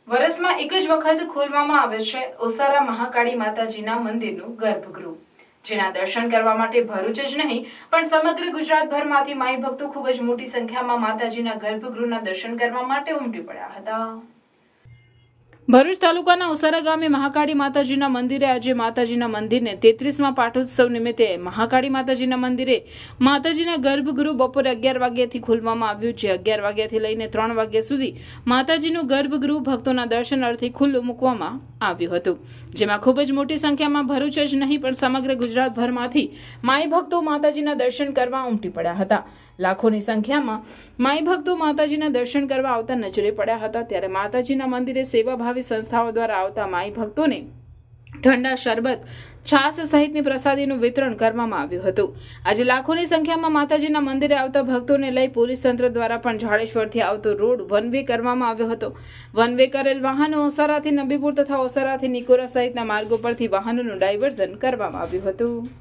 વર્ષમાં એક જ વખત ખોલવામાં આવે છે ઓસારા મહાકાળી માતાજીના મંદિરનું ગર્ભગૃહ, જેના દર્શન કરવા માટે ભરૂચ જ નહીં પણ સમગ્ર ગુજરાતભરમાંથી માઈ ભક્તો ખૂબ જ મોટી સંખ્યામાં માતાજીના ગર્ભગૃહના દર્શન કરવા માટે ઉમટી પડ્યા હતા। ભરૂચ તાલુકાના ઓસારા ગામે મહાકાળી માતાજીના મંદિરે આજે માતાજીના મંદિરને 33મા પાટોત્સવ નિમિત્તે મહાકાળી માતાજીના મંદિરે માતાજીના ગર્ભગૃહ બપોરે 11 વાગ્યાથી ખોલવામાં આવ્યું, જે 11 વાગ્યાથી લઈને 3 વાગ્યા સુધી માતાજીનું ગર્ભગૃહ ભક્તોના દર્શન અર્થે ખુલ્લું મૂકવામાં આવ્યું હતું, જેમાં ખૂબ જ મોટી સંખ્યામાં ભરૂચ જ નહીં પણ સમગ્ર ગુજરાતભરમાંથી માઈ ભક્તો માતાજીના દર્શન કરવા ઉમટી પડ્યા હતા। લાખોની સંખ્યામાં માઈ ભક્તો માતાજીના દર્શન કરવા આવતા નજરે પડ્યા હતા। ત્યારે માતાજીના મંદિરે સેવાભાવી સંસ્થાઓ દ્વારા આવતા માઈ ભક્તોને ઠંડા શરબત, છાશ સહિતની પ્રસાદીનું વિતરણ કરવામાં આવ્યું હતું। આજે લાખોની સંખ્યામાં માતાજીના મંદિરે આવતા ભક્તોને લઈ પોલીસ તંત્ર દ્વારા પણ જાડેશ્વરથી આવતો રોડ વન વે કરવામાં આવ્યો હતો। વન વે કરેલ વાહનો ઓસારાથી નબીપુર તથા ઓસારાથી નિકોરા સહિતના માર્ગો પરથી વાહનોનું ડાયવર્ઝન કરવામાં આવ્યું હતું।